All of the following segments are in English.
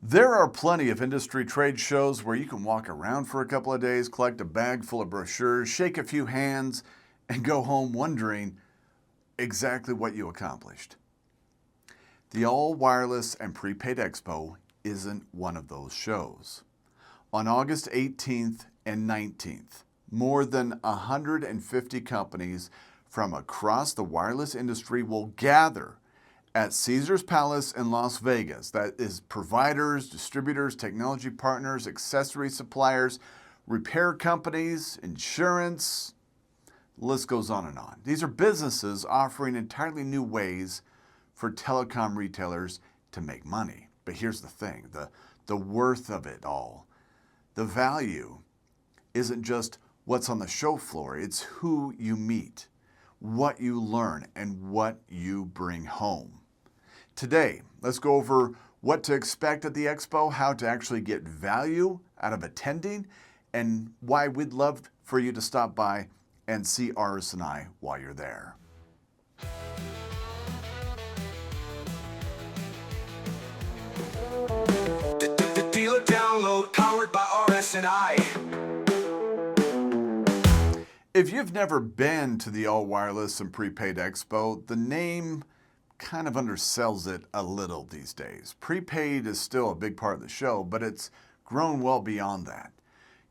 There are plenty of industry trade shows where you can walk around for a couple of days, collect a bag full of brochures, shake a few hands, and go home wondering exactly what you accomplished. The All Wireless and Prepaid Expo isn't one of those shows. On August 18th and 19th, more than 150 companies from across the wireless industry will gather at Caesars Palace in Las Vegas. That is providers, distributors, technology partners, accessory suppliers, repair companies, insurance. The list goes on and on. These are businesses offering entirely new ways for telecom retailers to make money. But here's the thing, the worth of it all. The value isn't just what's on the show floor, it's who you meet, what you learn, and what you bring home. Today, let's go over what to expect at the expo, how to actually get value out of attending, and why we'd love for you to stop by and see RS&I while you're there. The dealer download powered by RS&I. If you've never been to the All Wireless and Prepaid Expo, the name kind of undersells it a little these days. Prepaid is still a big part of the show, but it's grown well beyond that.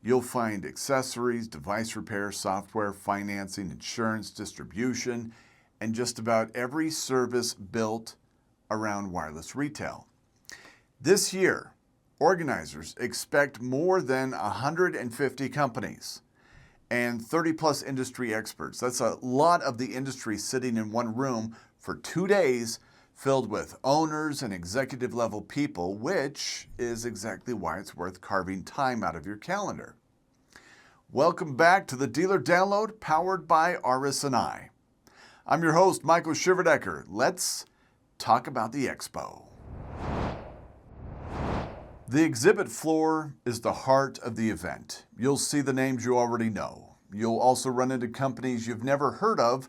You'll find accessories, device repair, software, financing, insurance, distribution, and just about every service built around wireless retail. This year, organizers expect more than 150 companies and 30-plus industry experts. That's a lot of the industry sitting in one room for 2 days filled with owners and executive-level people, which is exactly why it's worth carving time out of your calendar. Welcome back to the Dealer Download, powered by RS&I. I'm your host, Michael Shiverdecker. Let's talk about the expo. The exhibit floor is the heart of the event. You'll see the names you already know. You'll also run into companies you've never heard of,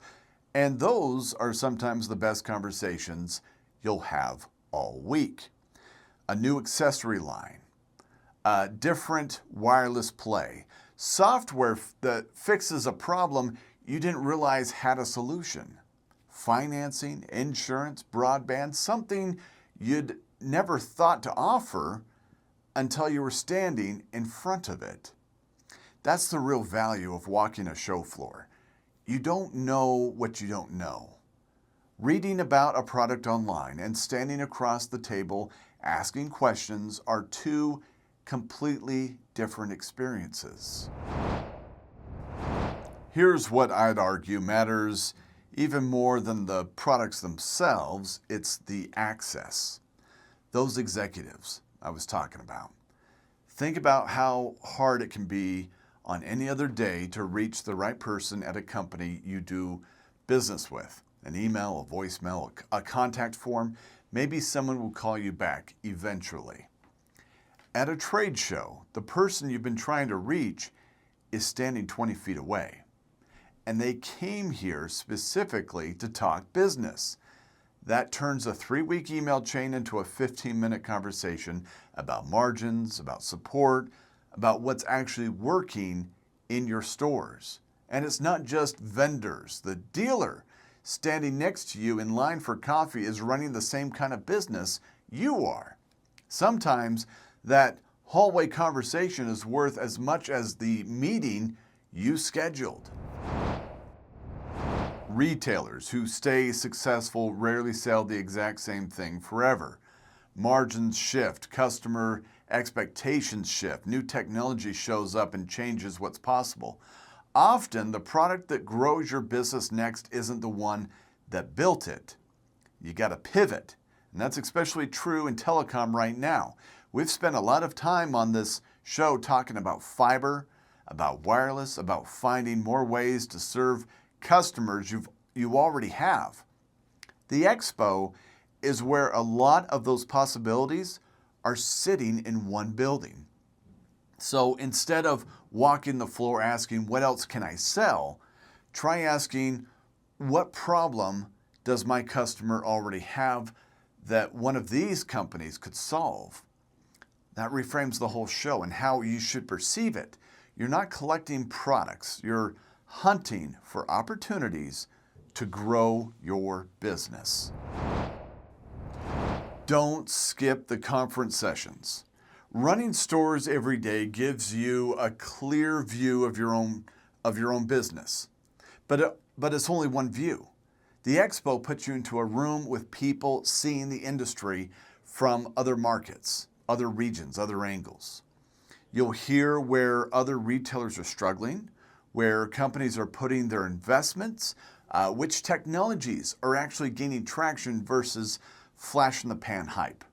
and those are sometimes the best conversations you'll have all week. A new accessory line, a different wireless play, software that fixes a problem you didn't realize had a solution, financing, insurance, broadband, something you'd never thought to offer until you were standing in front of it. That's the real value of walking a show floor. You don't know what you don't know. Reading about a product online and standing across the table asking questions are two completely different experiences. Here's what I'd argue matters even more than the products themselves, it's the access. Those executives I was talking about. Think about how hard it can be on any other day to reach the right person at a company you do business with. An email, a voicemail, a contact form, maybe someone will call you back eventually. At a trade show, the person you've been trying to reach is standing 20 feet away. And they came here specifically to talk business. That turns a 3-week email chain into a 15-minute conversation about margins, about support, about what's actually working in your stores. And it's not just vendors. The dealer standing next to you in line for coffee is running the same kind of business you are. Sometimes that hallway conversation is worth as much as the meeting you scheduled. Retailers who stay successful rarely sell the exact same thing forever. Margins shift, customer expectations shift, new technology shows up and changes what's possible. Often, the product that grows your business next isn't the one that built it. You got to pivot, and that's especially true in telecom right now. We've spent a lot of time on this show talking about fiber, about wireless, about finding more ways to serve customers you already have. The expo is where a lot of those possibilities are sitting in one building. So instead of walking the floor asking, what else can I sell? Try asking, what problem does my customer already have that one of these companies could solve? That reframes the whole show and how you should perceive it. You're not collecting products, you're hunting for opportunities to grow your business. Don't skip the conference sessions. Running stores every day gives you a clear view of your own business. But it's only one view. The expo puts you into a room with people seeing the industry from other markets, other regions, other angles. You'll hear where other retailers are struggling, where companies are putting their investments, which technologies are actually gaining traction versus flash-in-the-pan hype.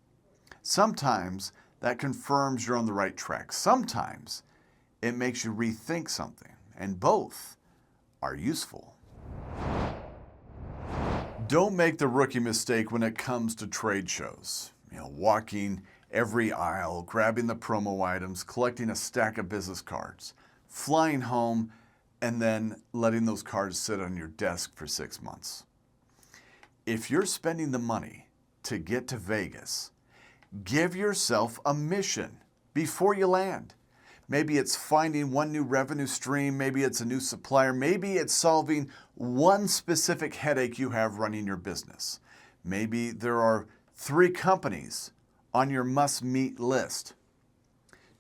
Sometimes that confirms you're on the right track. Sometimes it makes you rethink something, and both are useful. Don't make the rookie mistake when it comes to trade shows. Walking every aisle, grabbing the promo items, collecting a stack of business cards, flying home, and then letting those cards sit on your desk for 6 months. If you're spending the money to get to Vegas, give yourself a mission before you land. Maybe it's finding one new revenue stream, maybe it's a new supplier, maybe it's solving one specific headache you have running your business. Maybe there are 3 companies on your must-meet list.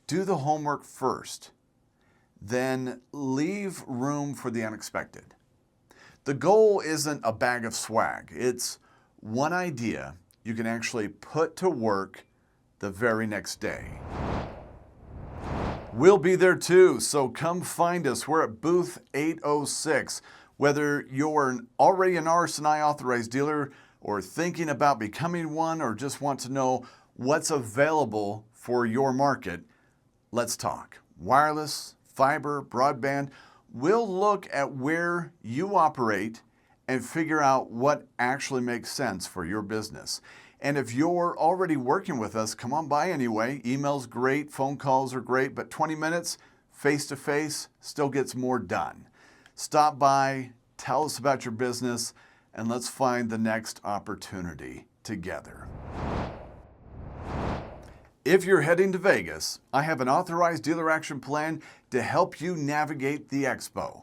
Do the homework first, then leave room for the unexpected. The goal isn't a bag of swag. It's one idea you can actually put to work the very next day. We'll be there too, so come find us. We're at booth 806. Whether you're already an RS&I authorized dealer or thinking about becoming one or just want to know what's available for your market, let's talk. Wireless, fiber, broadband. We'll look at where you operate and figure out what actually makes sense for your business. And if you're already working with us, come on by anyway. Email's great, phone calls are great, but 20 minutes face-to-face still gets more done. Stop by, tell us about your business, and let's find the next opportunity together. If you're heading to Vegas, I have an authorized dealer action plan to help you navigate the expo.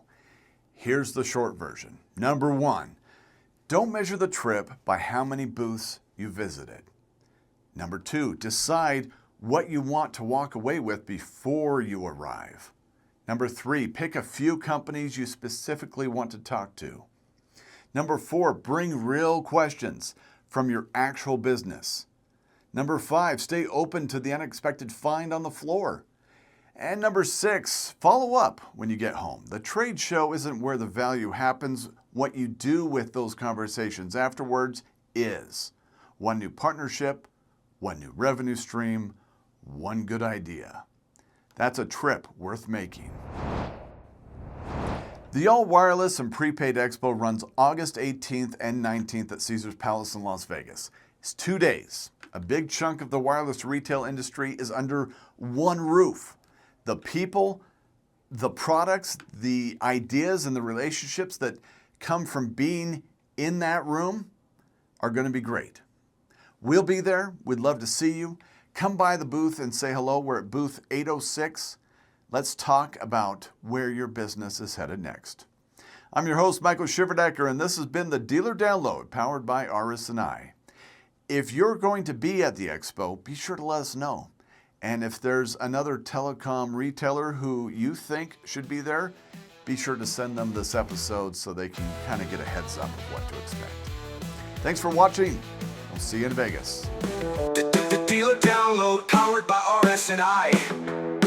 Here's the short version. Number 1, don't measure the trip by how many booths you visited. Number 2, decide what you want to walk away with before you arrive. Number 3, pick a few companies you specifically want to talk to. Number 4, bring real questions from your actual business. Number 5, stay open to the unexpected find on the floor. And number 6, follow up when you get home. The trade show isn't where the value happens. What you do with those conversations afterwards is. One new partnership, one new revenue stream, one good idea. That's a trip worth making. The All Wireless and Prepaid Expo runs August 18th and 19th at Caesars Palace in Las Vegas. It's 2 days. A big chunk of the wireless retail industry is under one roof. The people, the products, the ideas, and the relationships that come from being in that room are going to be great. We'll be there. We'd love to see you. Come by the booth and say hello. We're at booth 806. Let's talk about where your business is headed next. I'm your host, Michael Shiverdecker, and this has been the Dealer Download powered by RS&I. If you're going to be at the expo, be sure to let us know. And if there's another telecom retailer who you think should be there, be sure to send them this episode so they can kind of get a heads up of what to expect. Thanks for watching. We'll see you in Vegas. The Dealer Download powered by RS&I.